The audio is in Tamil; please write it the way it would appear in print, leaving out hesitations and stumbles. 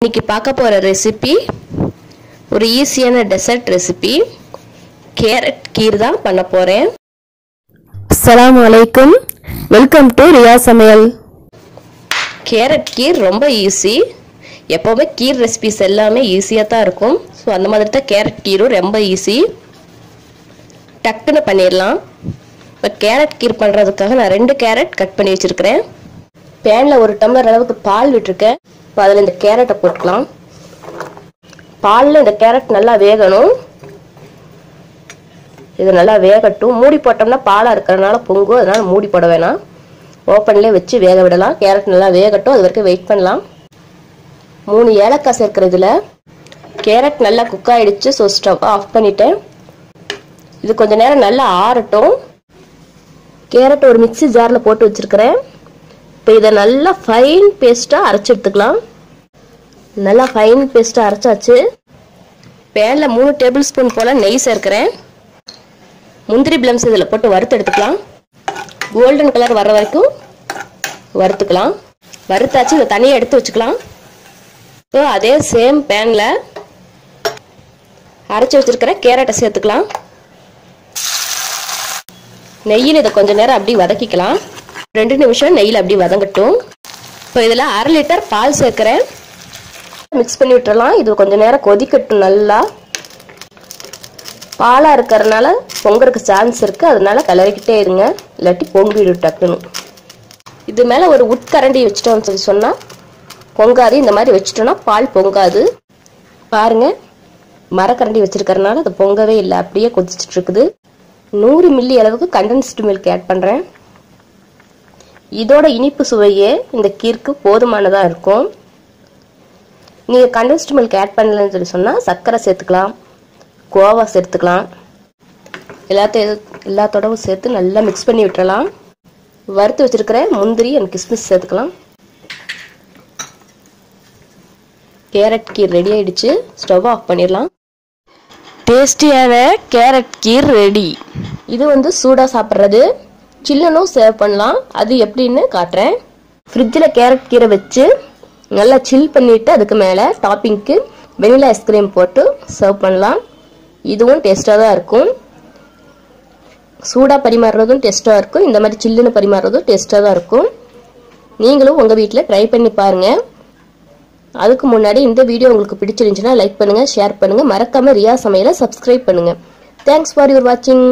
இன்னைக்கு பார்க்க போற ரெசிபி ஒரு ஈஸியான டெசர்ட் ரெசிபி கேரட் கீர் தான் பண்ண போறேன். அஸ்ஸலாமு அலைக்கும். வெல்கம் டு ரியா சமையல். கேரட் கீர் ரொம்ப ஈஸி. எப்பவுமே கீர் ரெசிபிஸ் எல்லாமே ஈஸியா தான் இருக்கும். ஸோ அந்த மாதிரி தான் கேரட் கீரும் ரொம்ப ஈஸி. டக்குன்னு பண்ணிடலாம். இப்போ கேரட் கீர் பண்ணுறதுக்காக நான் 2 கேரட் கட் பண்ணி வச்சிருக்கிறேன். பேனில் 1 டம்ளர் அளவுக்கு பால் விட்டுருக்கேன். இப்போ அதில் இந்த கேரட்டை போட்டுக்கலாம். பாலில் இந்த கேரட் நல்லா வேகணும். இது நல்லா வேகட்டும். மூடி போட்டோம்னா பாலாக இருக்கிறதுனால பொங்கும், அதனால மூடி போட வேணாம். ஓப்பன்லேயே வச்சு வேக விடலாம். கேரட் நல்லா வேகட்டும், அது வரைக்கும் வெயிட் பண்ணலாம். 3 ஏலக்காய் சேர்க்குறதுல கேரட் நல்லா குக் ஆகிடுச்சு. ஸோ ஸ்டவ் ஆஃப் பண்ணிட்டேன். இது கொஞ்சம் நேரம் நல்லா ஆறட்டும். கேரட் ஒரு மிக்ஸி ஜாரில் போட்டு வச்சுருக்கிறேன். இப்போ இதை நல்லா ஃபைன் பேஸ்ட்டாக அரைச்சி எடுத்துக்கலாம். நல்லா ஃபைன் பேஸ்ட்டாக அரைச்சாச்சு. பேனில் 3 டேபிள் ஸ்பூன் போல் நெய் சேர்க்கிறேன். முந்திரி பிளம்ஸ் இதில் போட்டு வறுத்து எடுத்துக்கலாம். கோல்டன் கலர் வர்ற வரைக்கும் வறுத்துக்கலாம். வறுத்தாச்சு. இதை தனியாக எடுத்து வச்சுக்கலாம். ஸோ அதே சேம் பேனில் அரைச்சி வச்சுருக்கிற கேரட்டை சேர்த்துக்கலாம். நெய்யில் இதை கொஞ்சம் நேரம் அப்படி வதக்கிக்கலாம். 2 நிமிஷம் நெய்யில் அப்படி வதங்கட்டும். இப்போ இதில் 1/2 லிட்டர் பால் சேர்க்குறேன். மிக்ஸ் பண்ணி விட்டுறலாம். இது கொஞ்சம் நேரம் கொதிக்கட்டும். நல்லா பாலாக இருக்கிறதுனால பொங்கறதுக்கு சான்ஸ் இருக்குது. அதனால கிளறிக்கிட்டே இருங்க, இல்லாட்டி பொங்கிடும் டக்குன்னு. இது மேலே ஒரு உட்கரண்டி வச்சுட்டோம்னு சொல்லி சொன்னால் பொங்காது. இந்த மாதிரி வச்சுட்டோன்னா பால் பொங்காது. பாருங்கள், மரக்கரண்டி வச்சுருக்கறனால அது பொங்கவே இல்லை, அப்படியே கொதிச்சுட்டு இருக்குது. 100 மில்லி அளவுக்கு கண்டென்ஸ்டு மில்க் ஆட் பண்ணுறேன். இதோட இனிப்பு சுவையே இந்த கீருக்கு போதுமானதாக இருக்கும். நீங்கள் கண்டென்ஸ்டு மில்க் ஆட் பண்ணலன்னு சொல்லி சொன்னால் சர்க்கரை சேர்த்துக்கலாம், கோவா சேர்த்துக்கலாம். எல்லாத்தோடவும் சேர்த்து நல்லா மிக்ஸ் பண்ணி விட்டுறலாம். வறுத்து வச்சுருக்கிற முந்திரி அண்ட் கிஸ்மிஸ் சேர்த்துக்கலாம். கேரட் கீர் ரெடி ஆகிடுச்சு. ஸ்டவ் ஆஃப் பண்ணிடலாம். டேஸ்டியான கேரட் கீர் ரெடி. இது சூடாக சாப்பிட்றது. சில்லுனும் சேவ் பண்ணலாம். அது எப்படின்னு காட்டுறேன். ஃப்ரிட்ஜில் கேரட் கீரை வச்சு நல்லா சில் பண்ணிவிட்டு அதுக்கு மேலே டாப்பிங்க்கு வெனிலா ஐஸ்கிரீம் போட்டு சர்வ் பண்ணலாம். இதுவும் டேஸ்ட்டாக தான் இருக்கும். சூடாக பரிமாறுறதும் டேஸ்ட்டாக இருக்கும். இந்த மாதிரி சில்லுன்னு பரிமாறுறதும் டேஸ்ட்டாக தான் இருக்கும். நீங்களும் உங்கள் வீட்டில் ட்ரை பண்ணி பாருங்கள். அதுக்கு முன்னாடி இந்த வீடியோ உங்களுக்கு பிடிச்சிருந்துச்சுன்னா லைக் பண்ணுங்கள், ஷேர் பண்ணுங்கள். மறக்காமல் ரியா சமையலை சப்ஸ்கிரைப் பண்ணுங்கள். தேங்க்ஸ் ஃபார் யுவர் வாட்சிங்.